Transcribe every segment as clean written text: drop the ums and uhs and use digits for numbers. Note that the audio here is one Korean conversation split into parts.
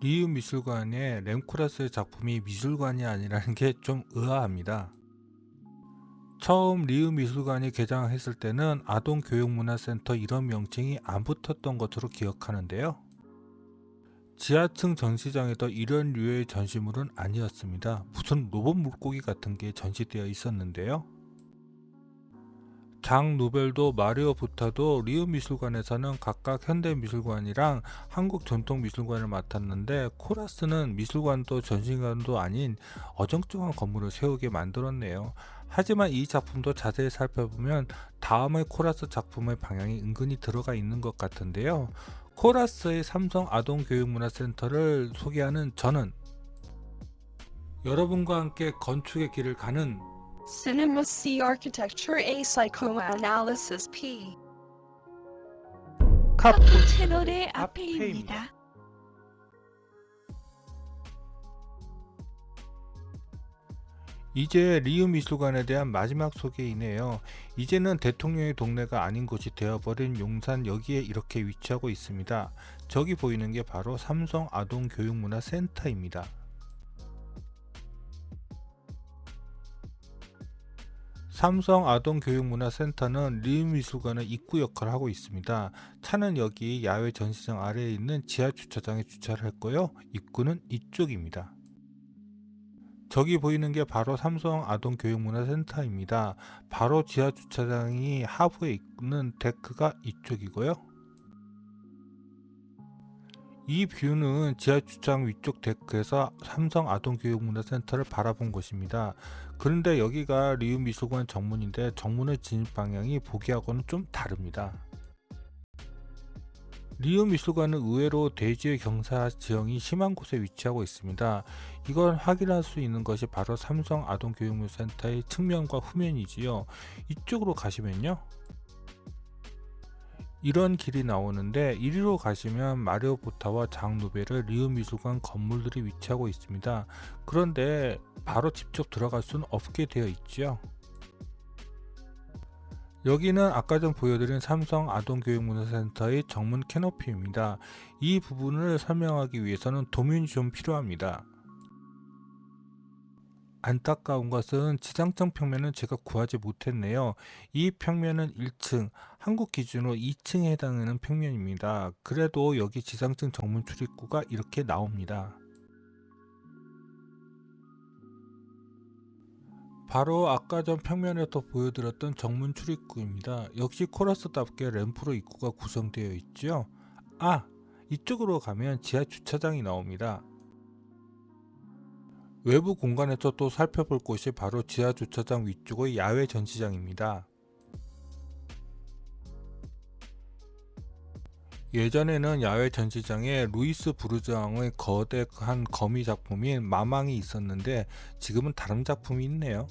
리우 미술관의 렘코라스의 작품이 미술관이 아니라는 게 좀 의아합니다. 처음 리우 미술관이 개장했을 때는 아동교육문화센터 이런 명칭이 안 붙었던 것으로 기억하는데요. 지하층 전시장에도 이런 류의 전시물은 아니었습니다. 무슨 로봇 물고기 같은 게 전시되어 있었는데요. 장 누벨도 마리오 부타도 리우 미술관에서는 각각 현대미술관이랑 한국전통미술관을 맡았는데 코라스는 미술관도 전시관도 아닌 어정쩡한 건물을 세우게 만들었네요. 하지만 이 작품도 자세히 살펴보면 다음의 코라스 작품의 방향이 은근히 들어가 있는 것 같은데요. 코라스의 삼성 아동교육문화센터를 소개하는 저는 여러분과 함께 건축의 길을 가는 Cinema C Architecture A Psychoanalysis P 카푸 채널의 앞에입니다. 이제 리우 미술관에 대한 마지막 소개이네요. 이제는 대통령의 동네가 아닌 곳이 되어버린 용산 여기에 이렇게 위치하고 있습니다. 저기 보이는 게 바로 삼성 아동교육문화센터입니다. 삼성 아동교육문화센터는 리우 미술관의 입구 역할을 하고 있습니다. 차는 여기 야외 전시장 아래에 있는 지하 주차장에 주차를 했고요. 입구는 이쪽입니다. 저기 보이는 게 바로 삼성 아동교육문화센터입니다. 바로 지하 주차장이 하부에 있는 데크가 이쪽이고요. 이 뷰는 지하 주차장 위쪽 데크에서 삼성 아동교육문화센터를 바라본 곳입니다. 그런데 여기가 리우 미술관 정문인데 정문의 진입 방향이 보기하고는 좀 다릅니다. 리우 미술관은 의외로 대지의 경사 지형이 심한 곳에 위치하고 있습니다. 이걸 확인할 수 있는 것이 바로 삼성 아동교육문화센터의 측면과 후면이지요. 이쪽으로 가시면요. 이런 길이 나오는데 이리로 가시면 마리오 부타와 장 누벨의 리우 미술관 건물들이 위치하고 있습니다. 그런데 바로 직접 들어갈 수는 없게 되어 있죠. 여기는 아까 전 보여드린 삼성 아동교육문화센터의 정문 캐노피입니다. 이 부분을 설명하기 위해서는 도면이 좀 필요합니다. 안타까운 것은 지상층 평면은 제가 구하지 못했네요. 이 평면은 1층, 한국 기준으로 2층에 해당하는 평면입니다. 그래도 여기 지상층 정문 출입구가 이렇게 나옵니다. 바로 아까 전 평면에서 보여드렸던 정문 출입구입니다. 역시 코러스답게 램프로 입구가 구성되어 있죠. 이쪽으로 가면 지하 주차장이 나옵니다. 외부 공간에서 또 살펴볼 곳이 바로 지하 주차장 위쪽의 야외 전시장입니다. 예전에는 야외 전시장에 루이스 부르장의 거대한 거미 작품인 마망이 있었는데 지금은 다른 작품이 있네요.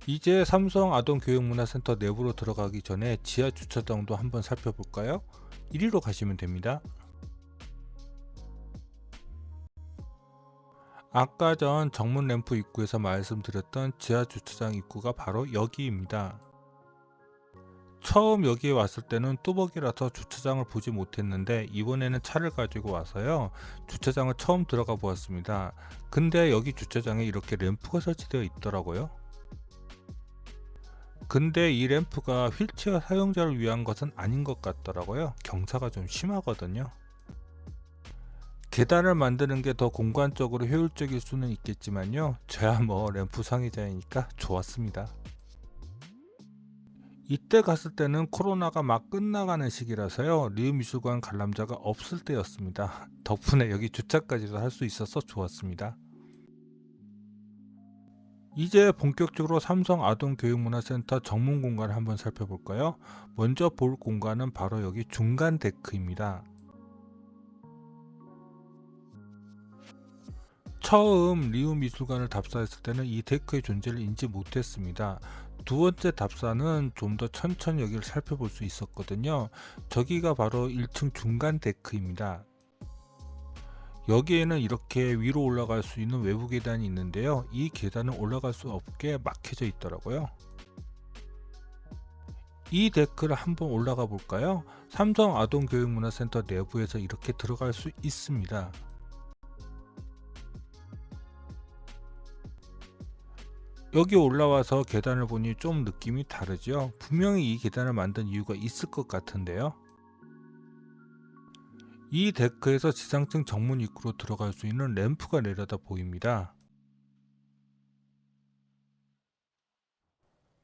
이제 삼성 아동교육문화센터 내부로 들어가기 전에 지하 주차장도 한번 살펴볼까요? 이리로 가시면 됩니다. 아까 전 정문 램프 입구에서 말씀드렸던 지하 주차장 입구가 바로 여기입니다. 처음 여기에 왔을 때는 뚜벅이라서 주차장을 보지 못했는데 이번에는 차를 가지고 와서요. 주차장을 처음 들어가 보았습니다. 근데 여기 주차장에 이렇게 램프가 설치되어 있더라고요. 근데 이 램프가 휠체어 사용자를 위한 것은 아닌 것 같더라고요. 경사가 좀 심하거든요. 계단을 만드는 게 더 공간적으로 효율적일 수는 있겠지만요. 저야 뭐 램프 상의자이니까 좋았습니다. 이때 갔을 때는 코로나가 막 끝나가는 시기라서요. 리우 미술관 관람자가 없을 때였습니다. 덕분에 여기 주차까지도 할 수 있어서 좋았습니다. 이제 본격적으로 삼성 아동교육문화센터 정문 공간을 한번 살펴볼까요? 먼저 볼 공간은 바로 여기 중간 데크입니다. 처음 리우 미술관을 답사했을 때는 이 데크의 존재를 인지 못했습니다. 두 번째 답사는 좀 더 천천히 여기를 살펴볼 수 있었거든요. 저기가 바로 1층 중간 데크입니다. 여기에는 이렇게 위로 올라갈 수 있는 외부 계단이 있는데요. 이 계단은 올라갈 수 없게 막혀져 있더라고요. 이 데크를 한번 올라가 볼까요? 삼성 아동교육문화센터 내부에서 이렇게 들어갈 수 있습니다. 여기 올라와서 계단을 보니 좀 느낌이 다르죠? 분명히 이 계단을 만든 이유가 있을 것 같은데요. 이 데크에서 지상층 정문 입구로 들어갈 수 있는 램프가 내려다 보입니다.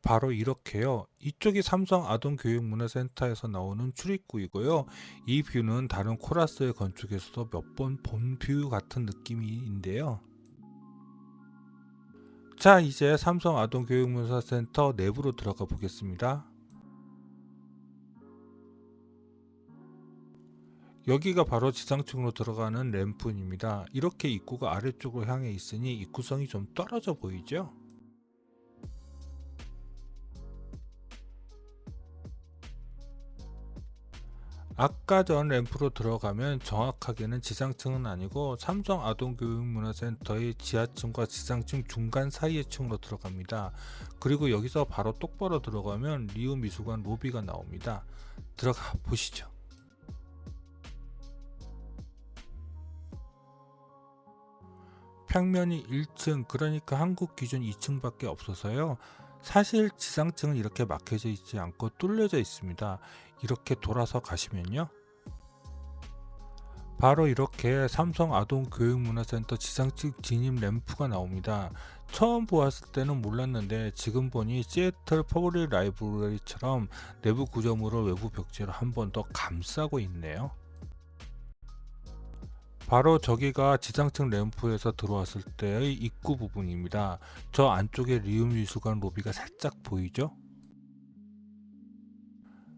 바로 이렇게요. 이쪽이 삼성 아동교육문화센터에서 나오는 출입구이고요. 이 뷰는 다른 코라스의 건축에서도 몇 번 본 뷰 같은 느낌인데요. 자, 이제 삼성 아동교육문화센터 내부로 들어가 보겠습니다. 여기가 바로 지상층으로 들어가는 램프입니다. 이렇게 입구가 아래쪽으로 향해 있으니 입구성이 좀 떨어져 보이죠? 아까 전 램프로 들어가면 정확하게는 지상층은 아니고 삼성 아동교육문화센터의 지하층과 지상층 중간 사이의 층으로 들어갑니다. 그리고 여기서 바로 똑바로 들어가면 리우미술관 로비가 나옵니다. 들어가 보시죠. 평면이 1층, 그러니까 한국 기준 2층밖에 없어서요. 사실 지상층은 이렇게 막혀져 있지 않고 뚫려져 있습니다. 이렇게 돌아서 가시면요. 바로 이렇게 삼성 아동교육문화센터 지상층 진입 램프가 나옵니다. 처음 보았을 때는 몰랐는데 지금 보니 시애틀 퍼블릭 라이브러리처럼 내부 구조물을 외부 벽지로 한 번 더 감싸고 있네요. 바로 저기가 지상층 램프에서 들어왔을 때의 입구 부분입니다. 저 안쪽에 리움미술관 로비가 살짝 보이죠?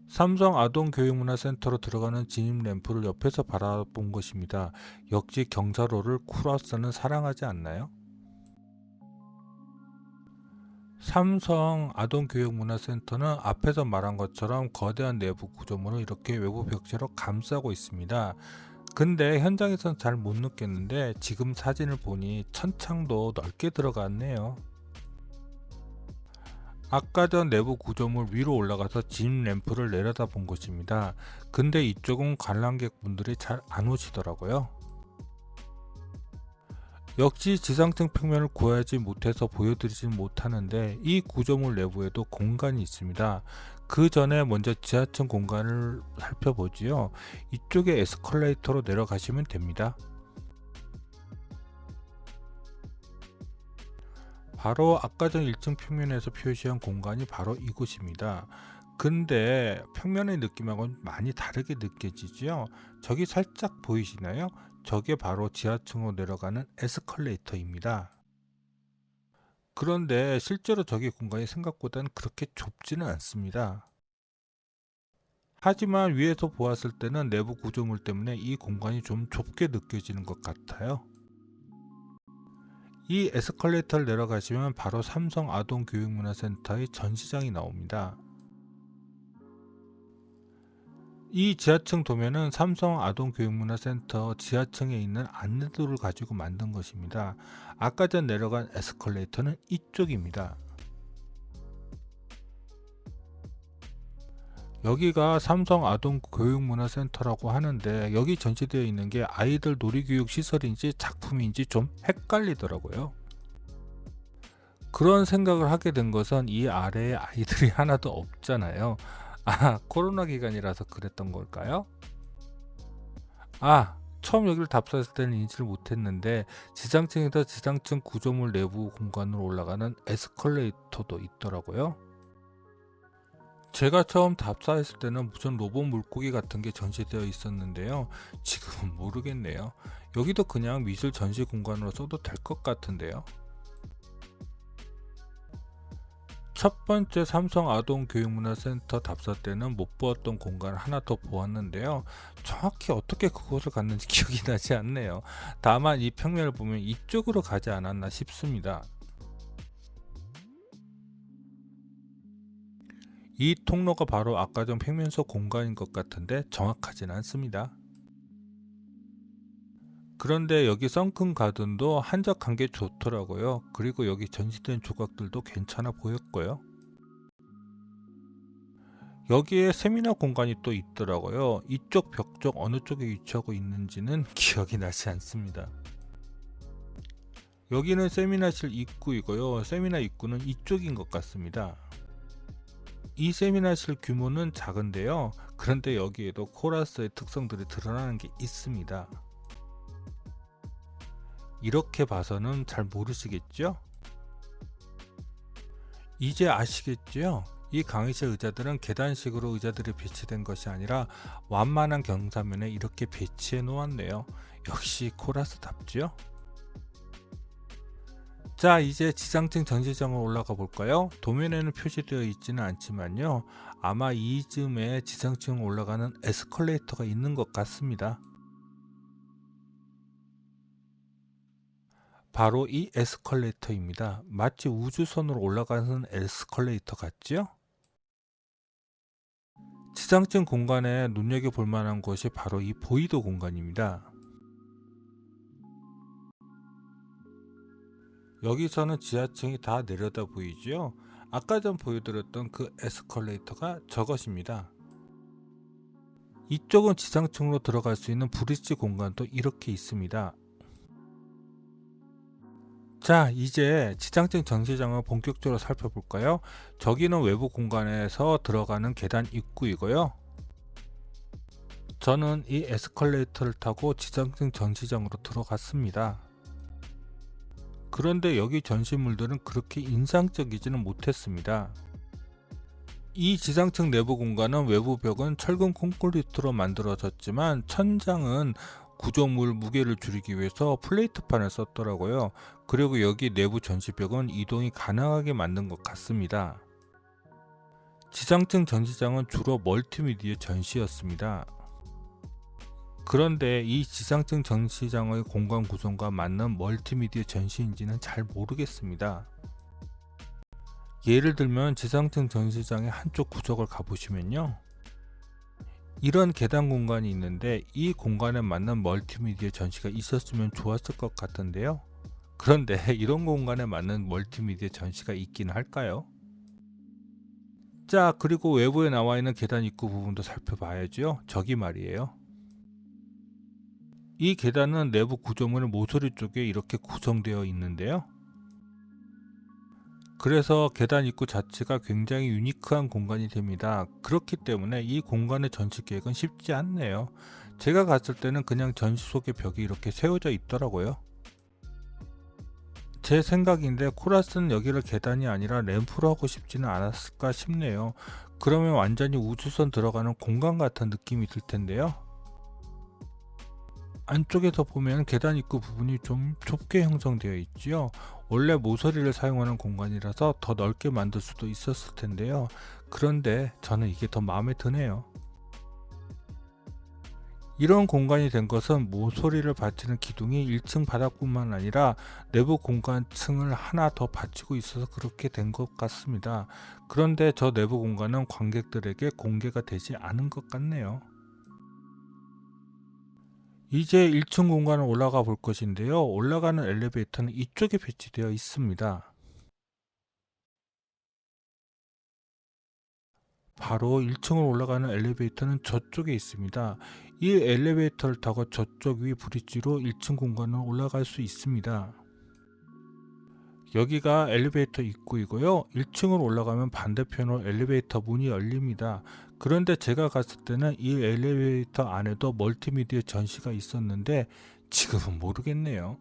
삼성 아동교육문화센터로 들어가는 진입 램프를 옆에서 바라본 것입니다. 역시 경사로를 쿠라스는 사랑하지 않나요? 삼성 아동교육문화센터는 앞에서 말한 것처럼 거대한 내부 구조물을 이렇게 외부 벽체로 감싸고 있습니다. 근데 현장에선 잘 못 느꼈는데 지금 사진을 보니 천창도 넓게 들어갔네요. 아까 전 내부 구조물 위로 올라가서 진입 램프를 내려다 본 것입니다. 근데 이쪽은 관람객분들이 잘 안 오시더라고요. 역시 지상층 평면을 구하지 못해서 보여드리진 못하는데 이 구조물 내부에도 공간이 있습니다. 그 전에 먼저 지하층 공간을 살펴보지요. 이쪽에 에스컬레이터로 내려가시면 됩니다. 바로 아까 전 1층 평면에서 표시한 공간이 바로 이곳입니다. 근데 평면의 느낌하고는 많이 다르게 느껴지죠? 저기 살짝 보이시나요? 저게 바로 지하층으로 내려가는 에스컬레이터입니다. 그런데 실제로 저기 공간이 생각보다는 그렇게 좁지는 않습니다. 하지만 위에서 보았을 때는 내부 구조물 때문에 이 공간이 좀 좁게 느껴지는 것 같아요. 이 에스컬레이터를 내려가시면 바로 삼성 아동교육문화센터의 전시장이 나옵니다. 이 지하층 도면은 삼성 아동교육문화센터 지하층에 있는 안내도를 가지고 만든 것입니다. 아까 전 내려간 에스컬레이터는 이쪽입니다. 여기가 삼성 아동교육문화센터라고 하는데 여기 전시되어 있는 게 아이들 놀이교육 시설인지 작품인지 좀 헷갈리더라고요. 그런 생각을 하게 된 것은 이 아래에 아이들이 하나도 없잖아요. 아, 코로나 기간이라서 그랬던 걸까요? 아, 처음 여기를 답사했을 때는 인지를 못했는데 지상층에서 지상층 구조물 내부 공간으로 올라가는 에스컬레이터도 있더라고요. 제가 처음 답사했을 때는 무슨 로봇 물고기 같은 게 전시되어 있었는데요. 지금은 모르겠네요. 여기도 그냥 미술 전시 공간으로 써도 될 것 같은데요. 첫 번째 삼성 아동교육문화센터 답사 때는 못 보았던 공간을 하나 더 보았는데요. 정확히 어떻게 그곳을 갔는지 기억이 나지 않네요. 다만 이 평면을 보면 이쪽으로 가지 않았나 싶습니다. 이 통로가 바로 아까 전 평면 속 공간인 것 같은데 정확하진 않습니다. 그런데 여기 썬큰 가든도 한적한 게 좋더라고요. 그리고 여기 전시된 조각들도 괜찮아 보였고요. 여기에 세미나 공간이 또 있더라고요. 이쪽 벽 쪽 어느 쪽에 위치하고 있는지는 기억이 나지 않습니다. 여기는 세미나실 입구이고요. 세미나 입구는 이쪽인 것 같습니다. 이 세미나실 규모는 작은데요. 그런데 여기에도 코러스의 특성들이 드러나는 게 있습니다. 이렇게 봐서는 잘 모르시겠죠? 이제 아시겠죠? 이 강의실 의자들은 계단식으로 의자들이 배치된 것이 아니라 완만한 경사면에 이렇게 배치해 놓았네요. 역시 코러스답죠? 자, 이제 지상층 전시장으로 올라가 볼까요? 도면에는 표시되어 있지는 않지만요. 아마 이쯤에 지상층 올라가는 에스컬레이터가 있는 것 같습니다. 바로 이 에스컬레이터입니다. 마치 우주선으로 올라가는 에스컬레이터 같죠? 지상층 공간에 눈여겨볼 만한 곳이 바로 이 보이도 공간입니다. 여기서는 지하층이 다 내려다 보이죠? 아까 전 보여드렸던 그 에스컬레이터가 저것입니다. 이쪽은 지상층으로 들어갈 수 있는 브릿지 공간도 이렇게 있습니다. 자, 이제 지상층 전시장을 본격적으로 살펴볼까요? 저기는 외부 공간에서 들어가는 계단 입구이고요. 저는 이 에스컬레이터를 타고 지상층 전시장으로 들어갔습니다. 그런데 여기 전시물들은 그렇게 인상적이지는 못했습니다. 이 지상층 내부 공간은 외부 벽은 철근 콘크리트로 만들어졌지만 천장은 구조물 무게를 줄이기 위해서 플레이트판을 썼더라고요. 그리고 여기 내부 전시벽은 이동이 가능하게 만든 것 같습니다. 지상층 전시장은 주로 멀티미디어 전시였습니다. 그런데 이 지상층 전시장의 공간 구성과 맞는 멀티미디어 전시인지는 잘 모르겠습니다. 예를 들면 지상층 전시장의 한쪽 구석을 가보시면요. 이런 계단 공간이 있는데 이 공간에 맞는 멀티미디어 전시가 있었으면 좋았을 것 같은데요. 그런데 이런 공간에 맞는 멀티미디어 전시가 있긴 할까요? 자, 그리고 외부에 나와 있는 계단 입구 부분도 살펴봐야죠. 저기 말이에요. 이 계단은 내부 구조물은 모서리 쪽에 이렇게 구성되어 있는데요. 그래서 계단 입구 자체가 굉장히 유니크한 공간이 됩니다. 그렇기 때문에 이 공간의 전시 계획은 쉽지 않네요. 제가 갔을 때는 그냥 전시소의 벽이 이렇게 세워져 있더라고요. 제 생각인데 코러스는 여기를 계단이 아니라 램프로 하고 싶지는 않았을까 싶네요. 그러면 완전히 우주선 들어가는 공간 같은 느낌이 들 텐데요. 안쪽에서 보면 계단 입구 부분이 좀 좁게 형성되어 있지요. 원래 모서리를 사용하는 공간이라서 더 넓게 만들 수도 있었을 텐데요. 그런데 저는 이게 더 마음에 드네요. 이런 공간이 된 것은 모서리를 받치는 기둥이 1층 바닥뿐만 아니라 내부 공간층을 하나 더 받치고 있어서 그렇게 된 것 같습니다. 그런데 저 내부 공간은 관객들에게 공개가 되지 않은 것 같네요. 이제 1층 공간을 올라가 볼 것인데요. 올라가는 엘리베이터는 이쪽에 배치되어 있습니다. 바로 1층으로 올라가는 엘리베이터는 저쪽에 있습니다. 이 엘리베이터를 타고 저쪽 위 브릿지로 1층 공간을 올라갈 수 있습니다. 여기가 엘리베이터 입구이고요. 1층으로 올라가면 반대편으로 엘리베이터 문이 열립니다. 그런데 제가 갔을 때는 이 엘리베이터 안에도 멀티미디어 전시가 있었는데 지금은 모르겠네요.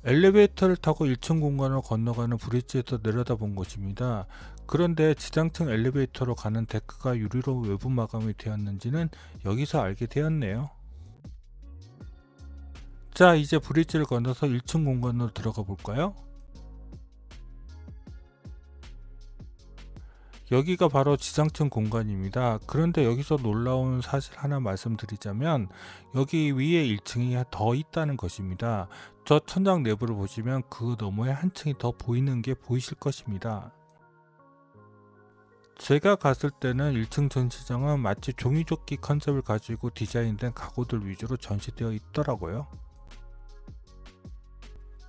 엘리베이터를 타고 1층 공간을 건너가는 브릿지에서 내려다본 것입니다. 그런데 지상층 엘리베이터로 가는 데크가 유리로 외부 마감이 되었는지는 여기서 알게 되었네요. 자, 이제 브릿지를 건너서 1층 공간으로 들어가 볼까요? 여기가 바로 지상층 공간입니다. 그런데 여기서 놀라운 사실 하나 말씀드리자면 여기 위에 1층이 더 있다는 것입니다. 저 천장 내부를 보시면 그 너머에 한 층이 더 보이는 게 보이실 것입니다. 제가 갔을 때는 1층 전시장은 마치 종이조끼 컨셉을 가지고 디자인된 가구들 위주로 전시되어 있더라고요.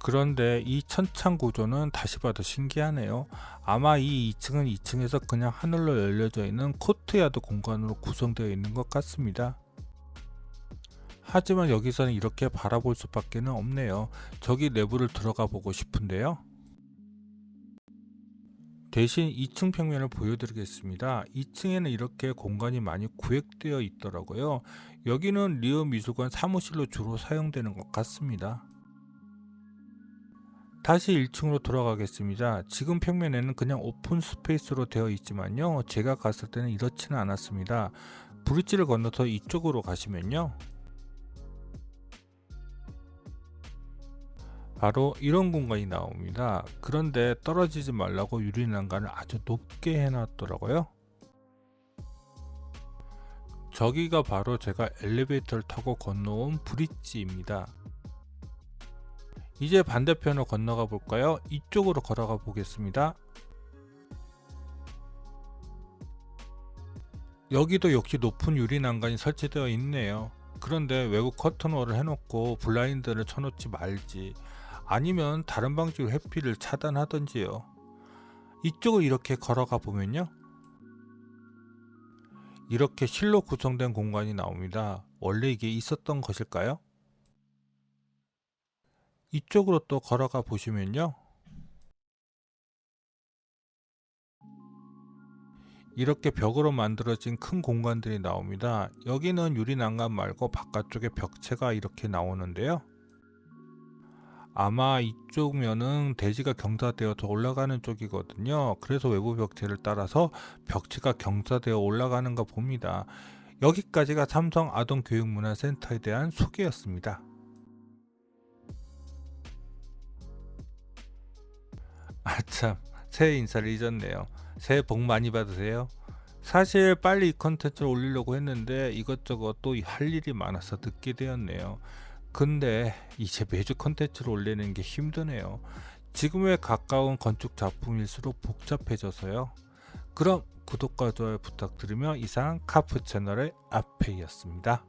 그런데 이 천창 구조는 다시 봐도 신기하네요. 아마 이 2층은 2층에서 그냥 하늘로 열려져 있는 코트야드 공간으로 구성되어 있는 것 같습니다. 하지만 여기서는 이렇게 바라볼 수밖에 없네요. 저기 내부를 들어가 보고 싶은데요. 대신 2층 평면을 보여드리겠습니다. 2층에는 이렇게 공간이 많이 구획되어 있더라고요. 여기는 리오 미술관 사무실로 주로 사용되는 것 같습니다. 다시 1층으로 돌아가겠습니다. 지금 평면에는 그냥 오픈 스페이스로 되어 있지만요. 제가 갔을 때는 이렇지는 않았습니다. 브릿지를 건너서 이쪽으로 가시면요. 바로 이런 공간이 나옵니다. 그런데 떨어지지 말라고 유리난간을 아주 높게 해놨더라고요. 저기가 바로 제가 엘리베이터를 타고 건너온 브릿지입니다. 이제 반대편으로 건너가 볼까요? 이쪽으로 걸어가 보겠습니다. 여기도 역시 높은 유리난간이 설치되어 있네요. 그런데 외국 커튼홀을 해놓고 블라인드를 쳐놓지 말지, 아니면 다른 방식으로 햇빛을 차단하던지요. 이쪽을 이렇게 걸어가 보면요, 이렇게 실로 구성된 공간이 나옵니다. 원래 이게 있었던 것일까요? 이쪽으로 또 걸어가 보시면요, 이렇게 벽으로 만들어진 큰 공간들이 나옵니다. 여기는 유리 난간 말고 바깥쪽에 벽체가 이렇게 나오는데요. 아마 이쪽 면은 대지가 경사되어서 올라가는 쪽이거든요. 그래서 외부 벽체를 따라서 벽체가 경사되어 올라가는가 봅니다. 여기까지가 삼성 아동교육문화센터에 대한 소개였습니다. 아참, 새해 인사를 잊었네요. 새해 복 많이 받으세요. 사실 빨리 이 컨텐츠를 올리려고 했는데 이것저것 또 할 일이 많아서 늦게 되었네요. 근데 이제 매주 컨텐츠를 올리는 게 힘드네요. 지금에 가까운 건축 작품일수록 복잡해져서요. 그럼 구독과 좋아요 부탁드리며 이상 카프 채널의 아페이였습니다.